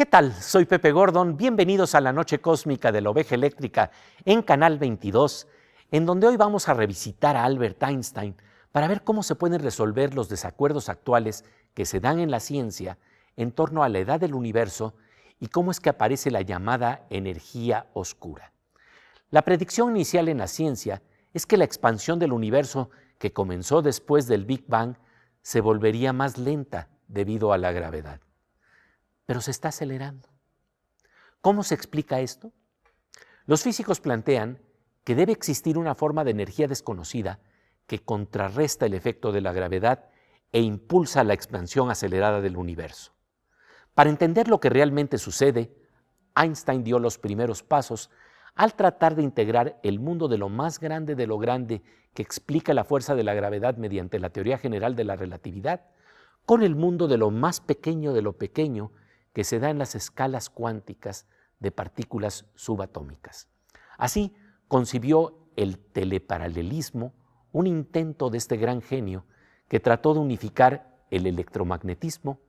tal? Soy Pepe Gordon. Bienvenidos a la Noche Cósmica de la Oveja Eléctrica en Canal 22, en donde hoy vamos a revisitar a Albert Einstein para ver cómo se pueden resolver los desacuerdos actuales que se dan en la ciencia en torno a la edad del universo y cómo es que aparece la llamada energía oscura. La predicción inicial en la ciencia es que la expansión del universo, que comenzó después del Big Bang, se volvería más lenta debido a la gravedad. Pero se está acelerando. ¿Cómo se explica esto? Los físicos plantean que debe existir una forma de energía desconocida que contrarresta el efecto de la gravedad e impulsa la expansión acelerada del universo. Para entender lo que realmente sucede, Einstein dio los primeros pasos al tratar de integrar el mundo de lo más grande de lo grande que explica la fuerza de la gravedad mediante la teoría general de la relatividad con el mundo de lo más pequeño de lo pequeño que se da en las escalas cuánticas de partículas subatómicas. Así concibió el teleparalelismo, un intento de este gran genio que trató de unificar el electromagnetismo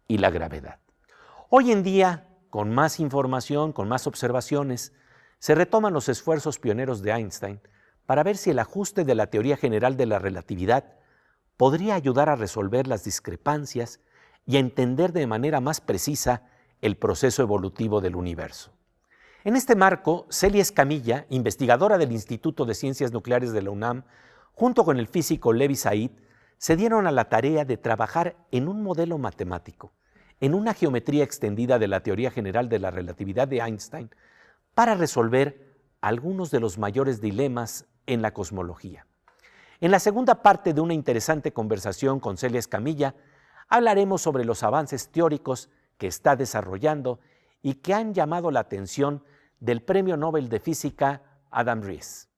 y la gravedad. Hoy en día, con más información, con más observaciones, se retoman los esfuerzos pioneros de Einstein para ver si el ajuste de la teoría general de la relatividad podría ayudar a resolver las discrepancias y a entender de manera más precisa el proceso evolutivo del universo. En este marco, Celia Escamilla, investigadora del Instituto de Ciencias Nucleares de la UNAM, junto con el físico Levi Said, se dieron a la tarea de trabajar en un modelo matemático, en una geometría extendida de la teoría general de la relatividad de Einstein, para resolver algunos de los mayores dilemas en la cosmología. En la segunda parte de una interesante conversación con Celia Escamilla, hablaremos sobre los avances teóricos que está desarrollando y que han llamado la atención del Premio Nobel de Física Adam Riess.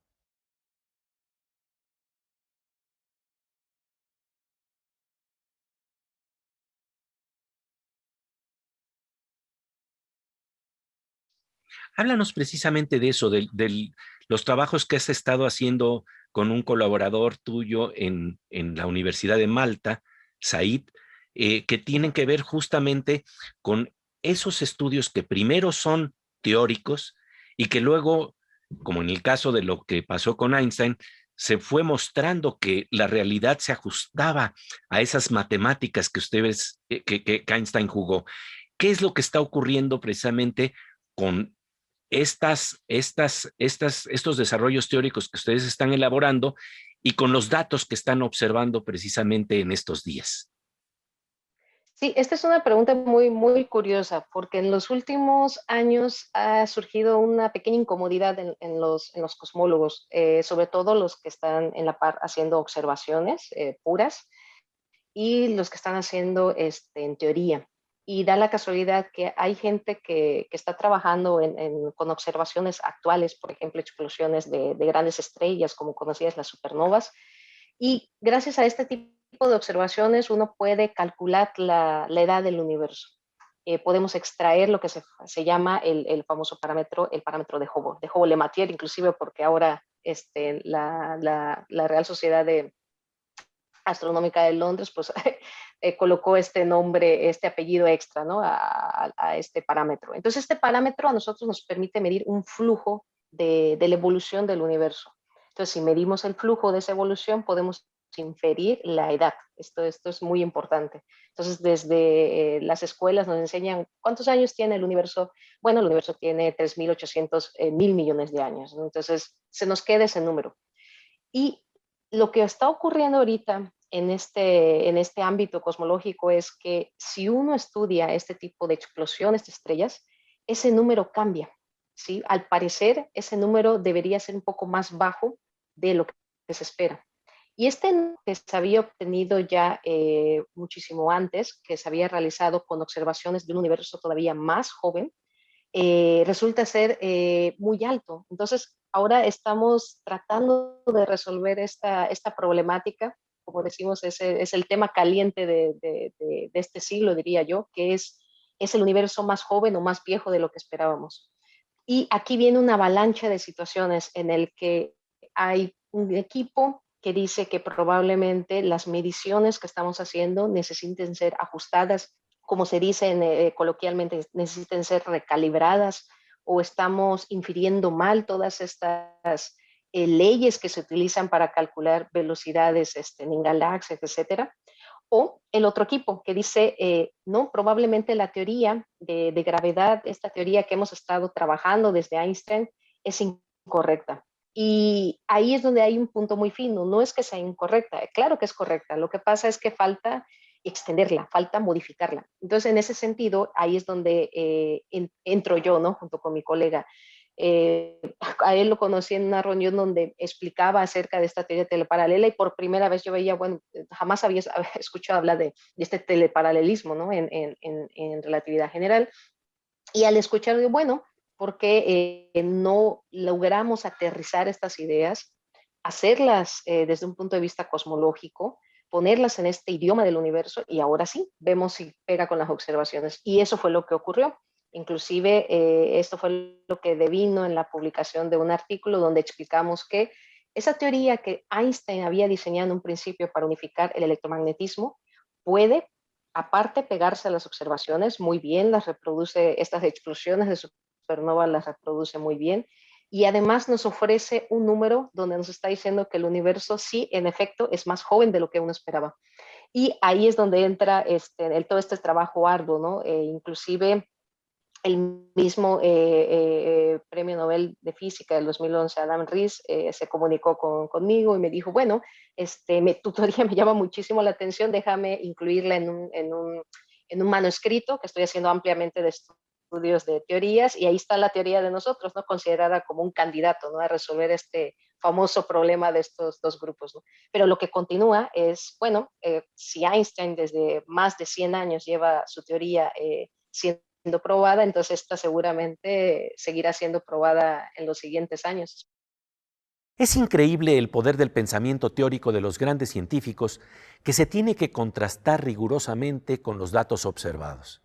Háblanos precisamente de eso, de los trabajos que has estado haciendo con un colaborador tuyo en la Universidad de Malta, Said, que tienen que ver justamente con esos estudios que primero son teóricos y que luego, como en el caso de lo que pasó con Einstein, se fue mostrando que la realidad se ajustaba a esas matemáticas que ustedes, que Einstein jugó. ¿Qué es lo que está ocurriendo precisamente con estos desarrollos teóricos que ustedes están elaborando y con los datos que están observando precisamente en estos días? Sí, esta es una pregunta muy curiosa, porque en los últimos años ha surgido una pequeña incomodidad en los cosmólogos, sobre todo los que están en la par haciendo observaciones puras y los que están haciendo en teoría. Y da la casualidad que hay gente que está trabajando con observaciones actuales, por ejemplo, explosiones de grandes estrellas, como conocidas las supernovas, y gracias a este tipo de observaciones uno puede calcular la edad del universo. Podemos extraer lo que se llama el famoso parámetro, el parámetro de Hubble-Lemaître, inclusive porque ahora la Real Sociedad Astronómica de Londres pues, colocó este nombre, este apellido extra, ¿no? a este parámetro. Entonces, este parámetro a nosotros nos permite medir un flujo de la evolución del universo. Entonces, si medimos el flujo de esa evolución, podemos inferir la edad. Esto es muy importante. Entonces, desde las escuelas nos enseñan cuántos años tiene el universo. Bueno, el universo tiene 3.800 mil millones de años, ¿no? Entonces, se nos queda ese número. Y lo que está ocurriendo ahorita en este ámbito cosmológico es que si uno estudia este tipo de explosiones de estrellas, ese número cambia, ¿sí? Al parecer, ese número debería ser un poco más bajo de lo que se espera. Y que se había obtenido ya muchísimo antes, que se había realizado con observaciones de un universo todavía más joven, resulta ser muy alto. Entonces, ahora estamos tratando de resolver esta problemática, como decimos, es el tema caliente de este siglo, diría yo, que es el universo más joven o más viejo de lo que esperábamos. Y aquí viene una avalancha de situaciones en el que hay un equipo que dice que probablemente las mediciones que estamos haciendo necesiten ser ajustadas como se dice coloquialmente, necesiten ser recalibradas o estamos infiriendo mal todas estas leyes que se utilizan para calcular velocidades en galaxias, etcétera. O el otro equipo que dice, no, probablemente la teoría de gravedad, esta teoría que hemos estado trabajando desde Einstein, es incorrecta. Y ahí es donde hay un punto muy fino, no es que sea incorrecta, claro que es correcta, lo que pasa es que falta extenderla, falta modificarla. Entonces, en ese sentido, ahí es donde entro yo, ¿no? Junto con mi colega. A él lo conocí en una reunión donde explicaba acerca de esta teoría teleparalela y por primera vez yo veía, bueno, jamás había escuchado hablar de este teleparalelismo, ¿no? En relatividad general. Y al escuchar, digo, bueno, ¿por qué no logramos aterrizar estas ideas, hacerlas desde un punto de vista cosmológico, ponerlas en este idioma del universo y ahora sí, vemos si pega con las observaciones? Y eso fue lo que ocurrió. Inclusive esto fue lo que devino en la publicación de un artículo donde explicamos que esa teoría que Einstein había diseñado en un principio para unificar el electromagnetismo puede, aparte, pegarse a las observaciones muy bien, las reproduce, estas explosiones de supernova las reproduce muy bien, y además nos ofrece un número donde nos está diciendo que el universo sí, en efecto, es más joven de lo que uno esperaba. Y ahí es donde entra todo este trabajo arduo, ¿no? Inclusive el mismo Premio Nobel de Física del 2011, Adam Riess, se comunicó conmigo y me dijo, bueno, tu teoría me llama muchísimo la atención, déjame incluirla en un manuscrito que estoy haciendo ampliamente de estudios de teorías, y ahí está la teoría de nosotros, ¿no? Considerada como un candidato, ¿no? A resolver este famoso problema de estos dos grupos, ¿no? Pero lo que continúa es, bueno, si Einstein desde más de 100 años lleva su teoría siendo probada, entonces esta seguramente seguirá siendo probada en los siguientes años. Es increíble el poder del pensamiento teórico de los grandes científicos que se tiene que contrastar rigurosamente con los datos observados.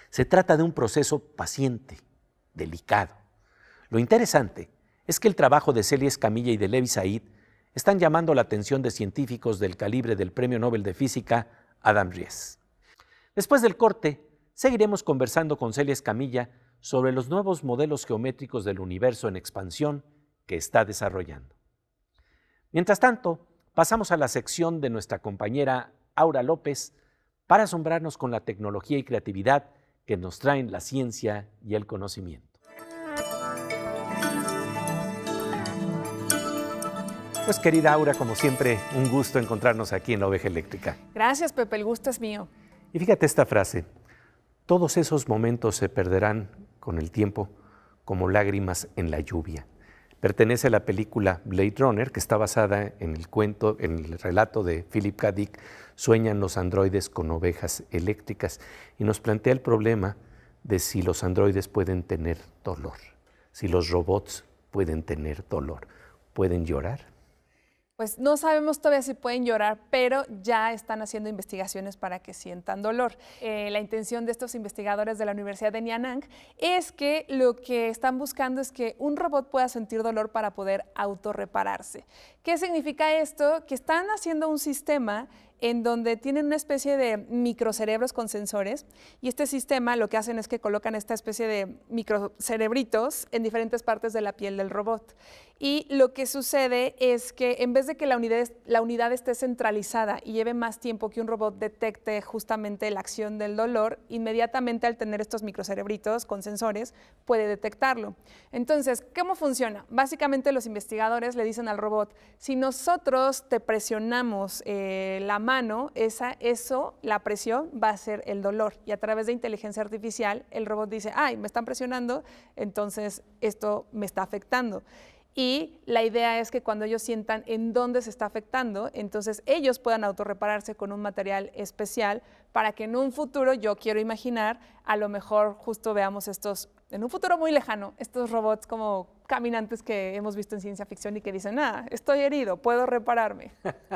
Se trata de un proceso paciente, delicado. Lo interesante es que el trabajo de Celia Escamilla y de Levi Said están llamando la atención de científicos del calibre del Premio Nobel de Física Adam Riess. Después del corte, seguiremos conversando con Celia Escamilla sobre los nuevos modelos geométricos del universo en expansión que está desarrollando. Mientras tanto, pasamos a la sección de nuestra compañera Aura López para asombrarnos con la tecnología y creatividad que nos traen la ciencia y el conocimiento. Pues querida Aura, como siempre, un gusto encontrarnos aquí en La Oveja Eléctrica. Gracias, Pepe, el gusto es mío. Y fíjate esta frase: todos esos momentos se perderán con el tiempo como lágrimas en la lluvia. Pertenece a la película Blade Runner, que está basada en el relato de Philip K. Dick, Sueñan los androides con ovejas eléctricas, y nos plantea el problema de si los androides pueden tener dolor, si los robots pueden tener dolor, ¿pueden llorar? Pues no sabemos todavía si pueden llorar, pero ya están haciendo investigaciones para que sientan dolor. La intención de estos investigadores de la Universidad de Nanyang es que lo que están buscando es que un robot pueda sentir dolor para poder autorrepararse. ¿Qué significa esto? Que están haciendo un sistema en donde tienen una especie de microcerebros con sensores, y este sistema lo que hacen es que colocan esta especie de microcerebritos en diferentes partes de la piel del robot. Y lo que sucede es que en vez de que la unidad esté centralizada y lleve más tiempo que un robot detecte justamente la acción del dolor, inmediatamente al tener estos microcerebritos con sensores puede detectarlo. Entonces, ¿cómo funciona? Básicamente los investigadores le dicen al robot, si nosotros te presionamos la mano, la presión va a ser el dolor, y a través de inteligencia artificial el robot dice, ay, me están presionando, entonces esto me está afectando. Y la idea es que cuando ellos sientan en dónde se está afectando, entonces ellos puedan autorrepararse con un material especial para que en un futuro, yo quiero imaginar, a lo mejor justo veamos en un futuro muy lejano, estos robots como caminantes que hemos visto en ciencia ficción y que dicen, estoy herido, puedo repararme.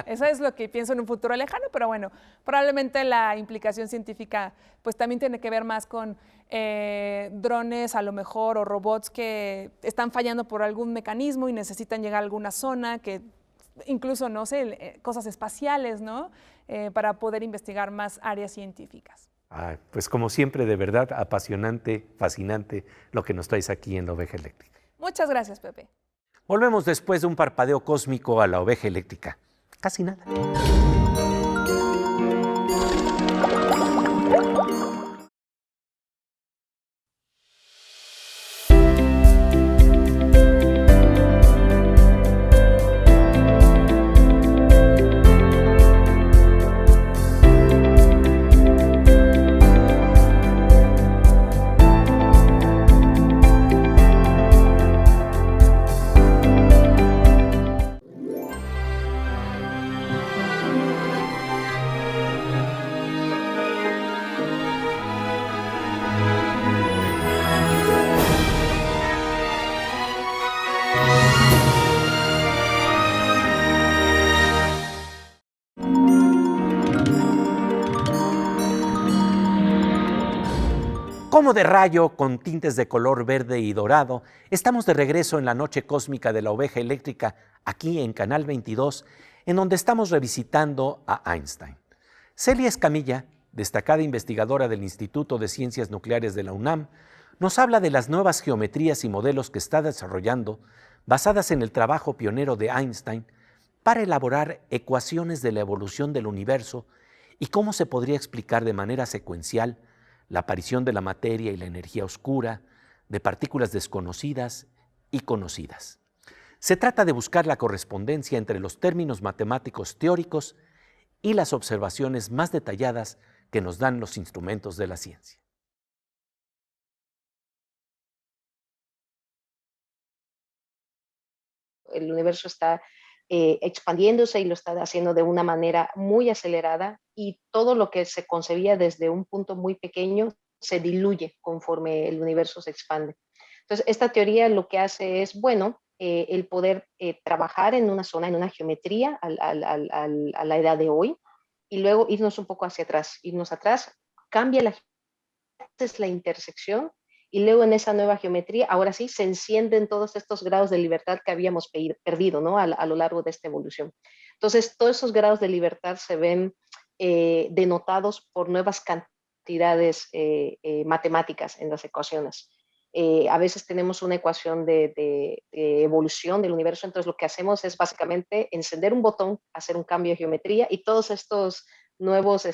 Eso es lo que pienso en un futuro lejano, pero bueno, probablemente la implicación científica pues también tiene que ver más con drones a lo mejor, o robots que están fallando por algún mecanismo y necesitan llegar a alguna zona, que incluso, no sé, cosas espaciales, ¿no? Para poder investigar más áreas científicas. Pues como siempre, de verdad, apasionante, fascinante lo que nos traes aquí en la Oveja Eléctrica. Muchas gracias, Pepe. Volvemos después de un parpadeo cósmico a la Oveja Eléctrica. Casi nada. Como de rayo, con tintes de color verde y dorado, estamos de regreso en la noche cósmica de la Oveja Eléctrica, aquí en Canal 22, en donde estamos revisitando a Einstein. Celia Escamilla, destacada investigadora del Instituto de Ciencias Nucleares de la UNAM, nos habla de las nuevas geometrías y modelos que está desarrollando, basadas en el trabajo pionero de Einstein, para elaborar ecuaciones de la evolución del universo y cómo se podría explicar de manera secuencial la aparición de la materia y la energía oscura, de partículas desconocidas y conocidas. Se trata de buscar la correspondencia entre los términos matemáticos teóricos y las observaciones más detalladas que nos dan los instrumentos de la ciencia. El universo está expandiéndose y lo está haciendo de una manera muy acelerada y todo lo que se concebía desde un punto muy pequeño se diluye conforme el universo se expande. Entonces, esta teoría lo que hace es, bueno, el poder trabajar en una zona, en una geometría a la edad de hoy y luego irnos un poco hacia atrás, irnos atrás, cambia la intersección y luego en esa nueva geometría, ahora sí, se encienden todos estos grados de libertad que habíamos perdido, ¿no? A lo largo de esta evolución. Entonces, todos esos grados de libertad se ven denotados por nuevas cantidades matemáticas en las ecuaciones. A veces tenemos una ecuación de evolución del universo, entonces lo que hacemos es básicamente encender un botón, hacer un cambio de geometría y todos estos nuevos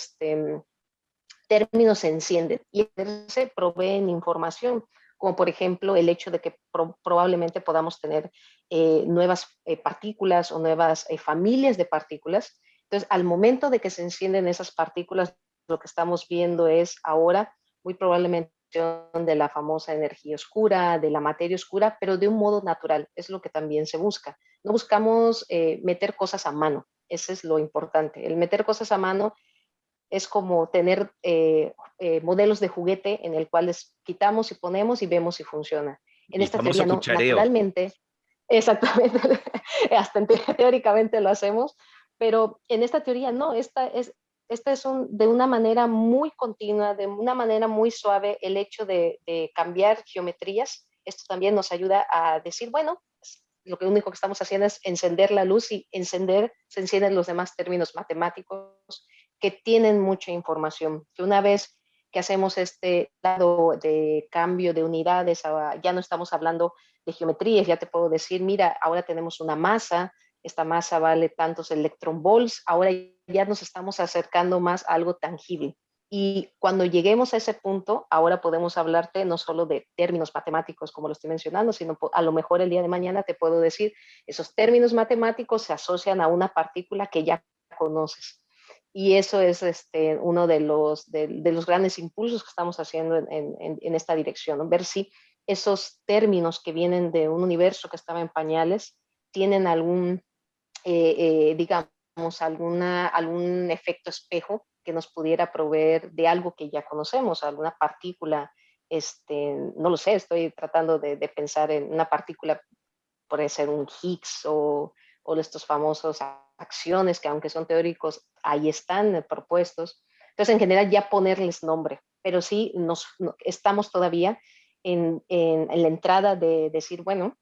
términos se encienden y se proveen información, como por ejemplo el hecho de que probablemente podamos tener nuevas partículas o nuevas familias de partículas. Entonces, al momento de que se encienden esas partículas, lo que estamos viendo es ahora muy probablemente de la famosa energía oscura, de la materia oscura, pero de un modo natural, es lo que también se busca. No buscamos meter cosas a mano, ese es lo importante. El meter cosas a mano es como tener modelos de juguete en el cual les quitamos y ponemos y vemos si funciona. En El esta teoría famoso no, cuchareo. naturalmente, exactamente, hasta teóricamente lo hacemos, pero en esta teoría no, esta es de una manera muy continua, de una manera muy suave, el hecho de cambiar geometrías, esto también nos ayuda a decir, bueno, lo único que estamos haciendo es encender la luz y se encienden los demás términos matemáticos que tienen mucha información, que una vez que hacemos este lado de cambio de unidades, ya no estamos hablando de geometrías, ya te puedo decir, mira, ahora tenemos una masa, esta masa vale tantos electronvolts, ahora ya nos estamos acercando más a algo tangible. Y cuando lleguemos a ese punto, ahora podemos hablarte no solo de términos matemáticos, como lo estoy mencionando, sino a lo mejor el día de mañana te puedo decir, esos términos matemáticos se asocian a una partícula que ya conoces. Y eso es uno de los grandes impulsos que estamos haciendo en esta dirección, ¿no? Ver si esos términos que vienen de un universo que estaba en pañales tienen algún, digamos, algún efecto espejo que nos pudiera proveer de algo que ya conocemos, alguna partícula, no lo sé, estoy tratando de pensar en una partícula, puede ser un Higgs o estos famosos acciones que aunque son teóricos, ahí están propuestos. Entonces, en general, ya ponerles nombre, pero sí estamos todavía en la entrada de decir, bueno,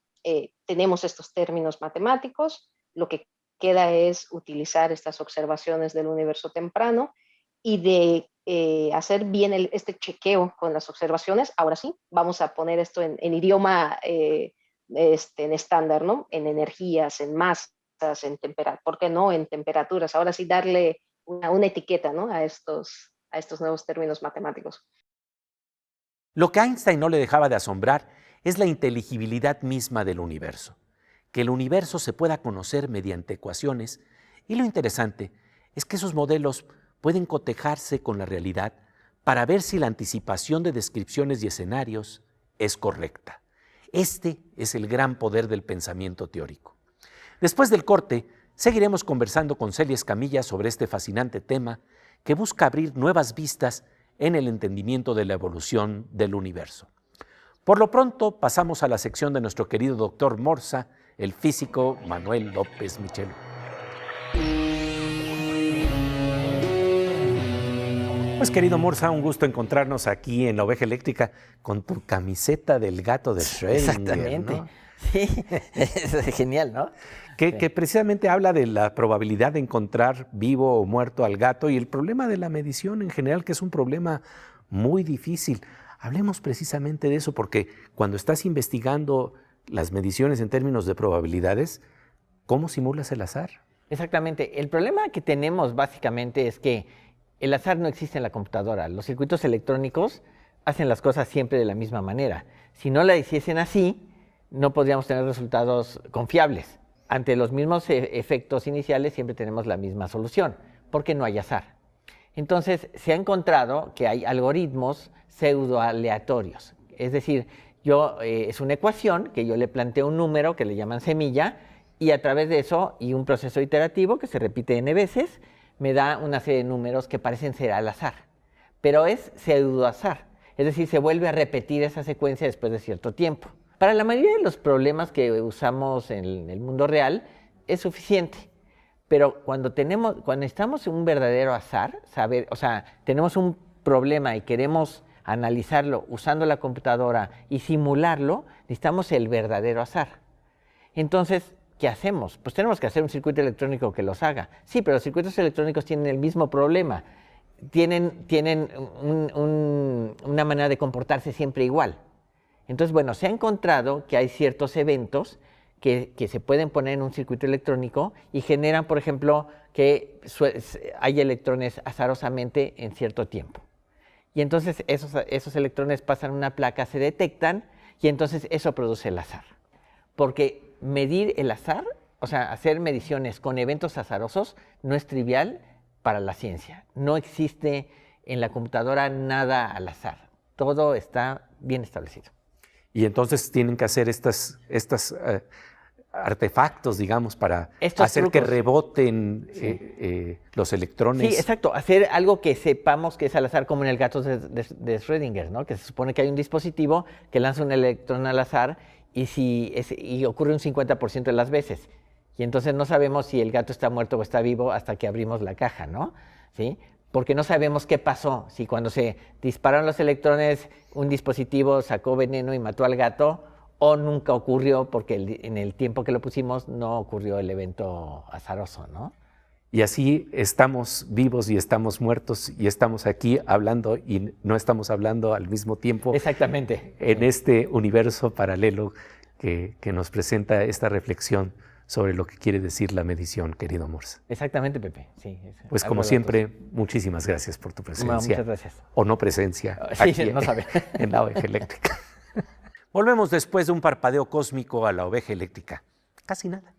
tenemos estos términos matemáticos, lo que queda es utilizar estas observaciones del universo temprano y de hacer bien este chequeo con las observaciones, ahora sí, vamos a poner esto en idioma en estándar, ¿no? En energías, en masas, en temperatura, ¿por qué no? En temperaturas, ahora sí darle una etiqueta, ¿no? A estos nuevos términos matemáticos. Lo que a Einstein no le dejaba de asombrar es la inteligibilidad misma del universo, que el universo se pueda conocer mediante ecuaciones, y lo interesante es que esos modelos pueden cotejarse con la realidad para ver si la anticipación de descripciones y escenarios es correcta. Este es el gran poder del pensamiento teórico. Después del corte, seguiremos conversando con Celia Escamilla sobre este fascinante tema que busca abrir nuevas vistas en el entendimiento de la evolución del universo. Por lo pronto, pasamos a la sección de nuestro querido doctor Morsa, el físico Manuel López Michel. Pues querido Morsa, un gusto encontrarnos aquí en La Oveja Eléctrica con tu camiseta del gato de Schrödinger. Exactamente, ¿no? Sí, es genial, ¿no? Que precisamente habla de la probabilidad de encontrar vivo o muerto al gato y el problema de la medición en general, que es un problema muy difícil. Hablemos precisamente de eso, porque cuando estás investigando las mediciones en términos de probabilidades, ¿cómo simulas el azar? Exactamente. El problema que tenemos básicamente es que el azar no existe en la computadora. Los circuitos electrónicos hacen las cosas siempre de la misma manera. Si no la hiciesen así, no podríamos tener resultados confiables. Ante los mismos efectos iniciales siempre tenemos la misma solución, porque no hay azar. Entonces, se ha encontrado que hay algoritmos pseudoaleatorios. Es decir, es una ecuación que yo le planteo un número que le llaman semilla, y a través de eso, y un proceso iterativo que se repite n veces, me da una serie de números que parecen ser al azar. Pero es pseudoazar, es decir, se vuelve a repetir esa secuencia después de cierto tiempo. Para la mayoría de los problemas que usamos en el mundo real es suficiente, pero cuando estamos en un verdadero azar, tenemos un problema y queremos analizarlo usando la computadora y simularlo, necesitamos el verdadero azar. Entonces, ¿qué hacemos? Pues tenemos que hacer un circuito electrónico que los haga. Sí, pero los circuitos electrónicos tienen el mismo problema. Tienen una manera de comportarse siempre igual. Entonces, bueno, se ha encontrado que hay ciertos eventos que se pueden poner en un circuito electrónico y generan, por ejemplo, que hay electrones azarosamente en cierto tiempo. Y entonces esos electrones pasan a una placa, se detectan, y entonces eso produce el azar. Porque medir el azar, o sea, hacer mediciones con eventos azarosos, no es trivial para la ciencia. No existe en la computadora nada al azar. Todo está bien establecido. Y entonces tienen que hacer estos artefactos, digamos, para hacer que reboten los electrones. Sí, exacto. Hacer algo que sepamos que es al azar, como en el gato de Schrödinger, ¿no? Que se supone que hay un dispositivo que lanza un electrón al azar y ocurre un 50% de las veces. Y entonces no sabemos si el gato está muerto o está vivo hasta que abrimos la caja, ¿no? ¿Sí? Porque no sabemos qué pasó, si cuando se dispararon los electrones un dispositivo sacó veneno y mató al gato, o nunca ocurrió porque en el tiempo que lo pusimos no ocurrió el evento azaroso, ¿no? Y así estamos vivos y estamos muertos y estamos aquí hablando y no estamos hablando al mismo tiempo. Exactamente. En este universo paralelo que nos presenta esta reflexión sobre lo que quiere decir la medición, querido Morsa. Exactamente, Pepe. Sí, pues como siempre, muchísimas gracias por tu presencia. Muchas gracias. O no presencia sí, aquí no sabe. En La Oveja Eléctrica. Volvemos después de un parpadeo cósmico a La Oveja Eléctrica. Casi nada.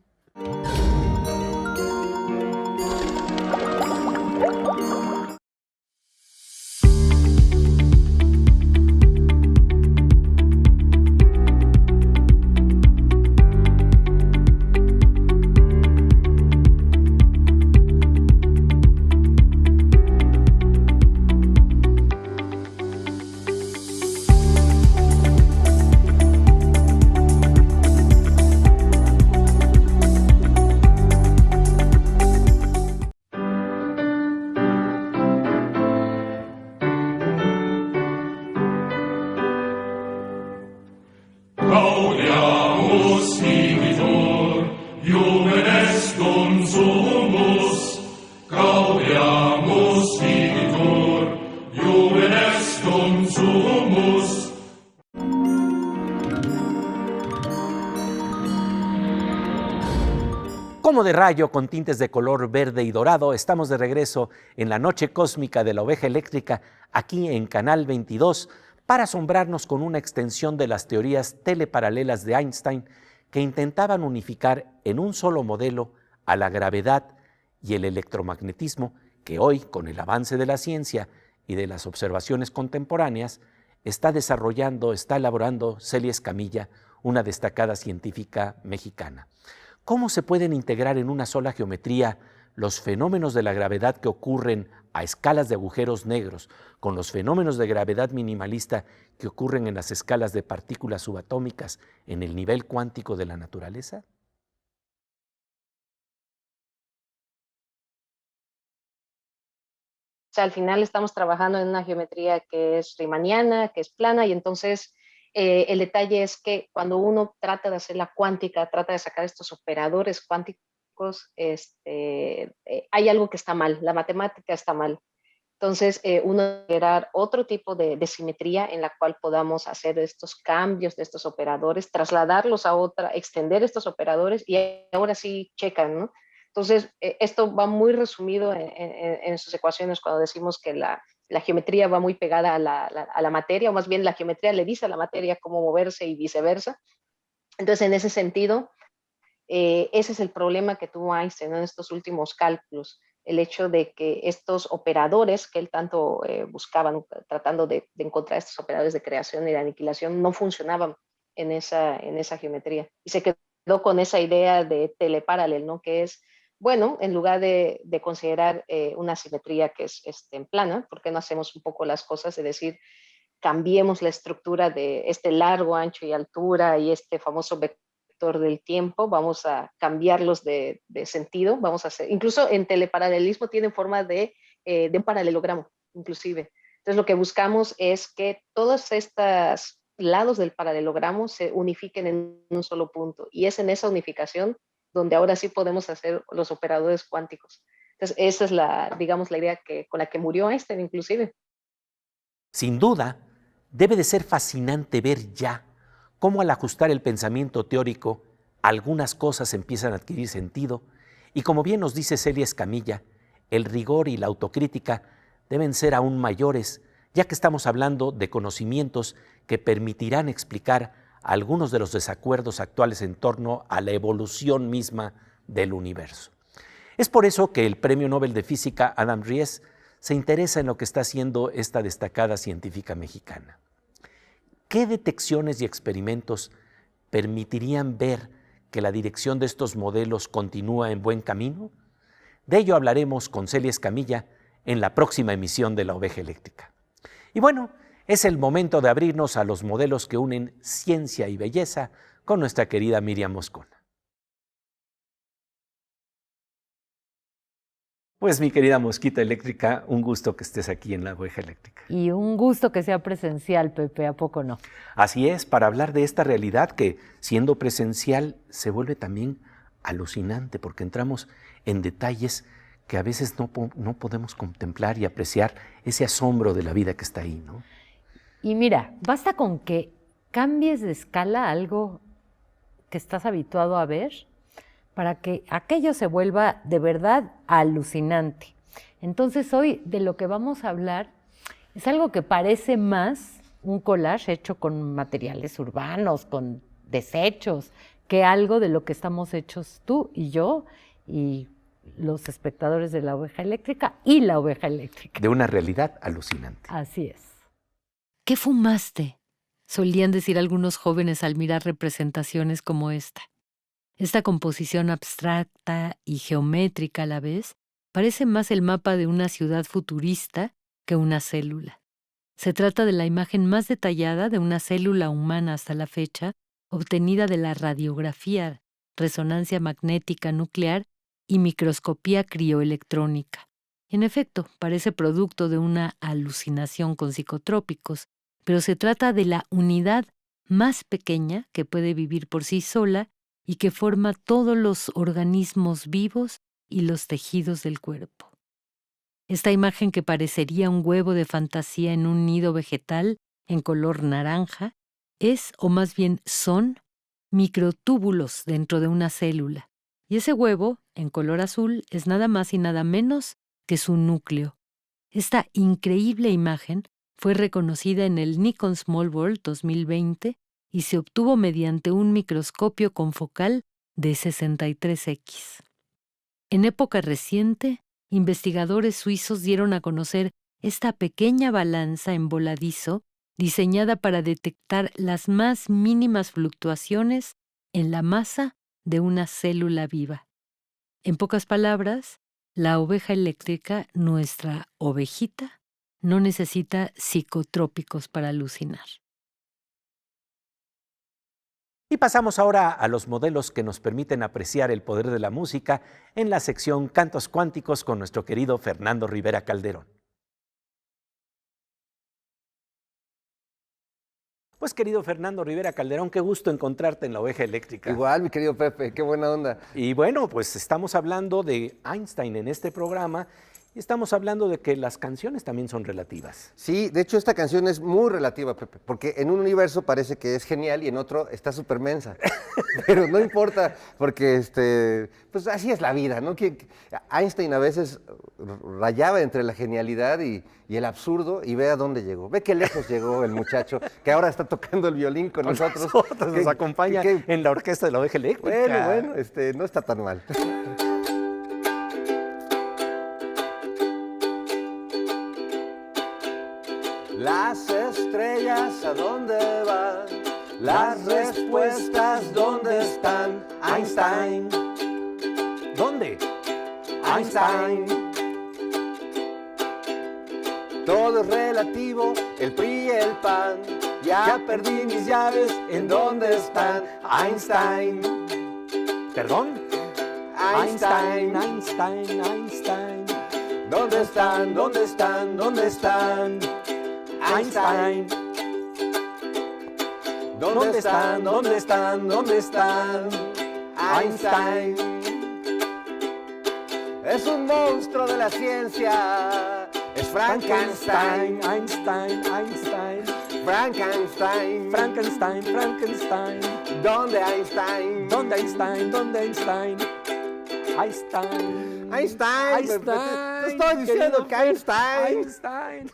Como de rayo con tintes de color verde y dorado, estamos de regreso en la noche cósmica de la oveja eléctrica, aquí en Canal 22, para asombrarnos con una extensión de las teorías teleparalelas de Einstein que intentaban unificar en un solo modelo a la gravedad y el electromagnetismo que hoy, con el avance de la ciencia y de las observaciones contemporáneas, está desarrollando, está elaborando Celia Escamilla, una destacada científica mexicana. ¿Cómo se pueden integrar en una sola geometría los fenómenos de la gravedad que ocurren a escalas de agujeros negros con los fenómenos de gravedad minimalista que ocurren en las escalas de partículas subatómicas en el nivel cuántico de la naturaleza? O sea, al final estamos trabajando en una geometría que es riemanniana, que es plana, y entonces el detalle es que cuando uno trata de hacer la cuántica, trata de sacar estos operadores cuánticos, hay algo que está mal, la matemática está mal. Entonces, uno debe generar otro tipo de simetría en la cual podamos hacer estos cambios de estos operadores, trasladarlos a otra, extender estos operadores y ahora sí checan, ¿no? Entonces, esto va muy resumido en sus ecuaciones cuando decimos que la geometría va muy pegada a la materia, o más bien la geometría le dice a la materia cómo moverse y viceversa. Entonces, en ese sentido, ese es el problema que tuvo Einstein en estos últimos cálculos, el hecho de que estos operadores que él tanto buscaban, tratando de encontrar estos operadores de creación y de aniquilación, no funcionaban en esa geometría. Y se quedó con esa idea de teleparalel, ¿no? Que es, bueno, en lugar de considerar una simetría que es en plana, ¿por qué no hacemos un poco las cosas de decir, cambiemos la estructura de este largo, ancho y altura y este famoso vector del tiempo, vamos a cambiarlos de sentido, vamos a hacer, incluso en teleparalelismo tienen forma de un paralelogramo, inclusive. Entonces lo que buscamos es que todos estos lados del paralelogramo se unifiquen en un solo punto, y es en esa unificación donde ahora sí podemos hacer los operadores cuánticos. Entonces esa es digamos, la idea con la que murió Einstein, inclusive. Sin duda, debe de ser fascinante ver ya cómo al ajustar el pensamiento teórico, algunas cosas empiezan a adquirir sentido y, como bien nos dice Celia Escamilla, el rigor y la autocrítica deben ser aún mayores, ya que estamos hablando de conocimientos que permitirán explicar algunos de los desacuerdos actuales en torno a la evolución misma del universo. Es por eso que el Premio Nobel de Física Adam Ries se interesa en lo que está haciendo esta destacada científica mexicana. ¿Qué detecciones y experimentos permitirían ver que la dirección de estos modelos continúa en buen camino? De ello hablaremos con Celia Escamilla en la próxima emisión de La Oveja Eléctrica. Y bueno, es el momento de abrirnos a los modelos que unen ciencia y belleza con nuestra querida Miriam Moscona. Pues mi querida Mosquita Eléctrica, un gusto que estés aquí en La Oveja Eléctrica. Y un gusto que sea presencial, Pepe, ¿a poco no? Así es, para hablar de esta realidad que, siendo presencial, se vuelve también alucinante, porque entramos en detalles que a veces no podemos contemplar y apreciar ese asombro de la vida que está ahí, ¿no? Y mira, basta con que cambies de escala algo que estás habituado a ver para que aquello se vuelva de verdad alucinante. Entonces hoy de lo que vamos a hablar es algo que parece más un collage hecho con materiales urbanos, con desechos, que algo de lo que estamos hechos tú y yo y los espectadores de La Oveja Eléctrica y La Oveja Eléctrica. De una realidad alucinante. Así es. ¿Qué fumaste?, solían decir algunos jóvenes al mirar representaciones como esta. Esta composición abstracta y geométrica a la vez parece más el mapa de una ciudad futurista que una célula. Se trata de la imagen más detallada de una célula humana hasta la fecha, obtenida de la radiografía, resonancia magnética nuclear y microscopía crioelectrónica. En efecto, parece producto de una alucinación con psicotrópicos, pero se trata de la unidad más pequeña que puede vivir por sí sola y que forma todos los organismos vivos y los tejidos del cuerpo. Esta imagen, que parecería un huevo de fantasía en un nido vegetal en color naranja, es, o más bien son, microtúbulos dentro de una célula, Y ese huevo, en color azul, es nada más y nada menos que su núcleo. Esta increíble imagen fue reconocida en el Nikon Small World 2020 y se obtuvo mediante un microscopio confocal de 63X. En época reciente, investigadores suizos dieron a conocer esta pequeña balanza en voladizo diseñada para detectar las más mínimas fluctuaciones en la masa de una célula viva. En pocas palabras, la oveja eléctrica, nuestra ovejita, no necesita psicotrópicos para alucinar. Y pasamos ahora a los modelos que nos permiten apreciar el poder de la música en la sección Cantos Cuánticos con nuestro querido Fernando Rivera Calderón. Pues querido Fernando Rivera Calderón, qué gusto encontrarte en la oveja eléctrica. Igual, mi querido Pepe, qué buena onda. Y bueno, pues estamos hablando de Einstein en este programa y estamos hablando de que las canciones también son relativas. Sí, de hecho esta canción es muy relativa, Pepe, porque en un universo parece que es genial y en otro está súper mensa. Pero no importa, porque pues así es la vida, ¿no? Einstein a veces rayaba entre la genialidad y el absurdo y ve a dónde llegó. Ve qué lejos llegó el muchacho, que ahora está tocando el violín con nosotros. Nos acompaña en la orquesta de la oveja eléctrica. Bueno, no está tan mal. Las estrellas, ¿a dónde van? Las respuestas, ¿dónde están? Einstein. ¿Dónde? Einstein. Todo es relativo, el PRI y el PAN. Ya perdí mis llaves, ¿en dónde están? Einstein. ¿Perdón? Einstein. Einstein, Einstein. ¿Dónde están? ¿Dónde están? ¿Dónde están? Einstein. ¿Dónde están? ¿Dónde están? ¿Dónde están? Einstein. Es un monstruo de la ciencia. Es Frankenstein. Einstein, Einstein. Frankenstein. Frankenstein, Frankenstein. ¿Dónde Einstein? ¿Dónde Einstein? ¿Dónde Einstein? Einstein. Einstein. Einstein. Te estoy diciendo querido que Einstein. Einstein.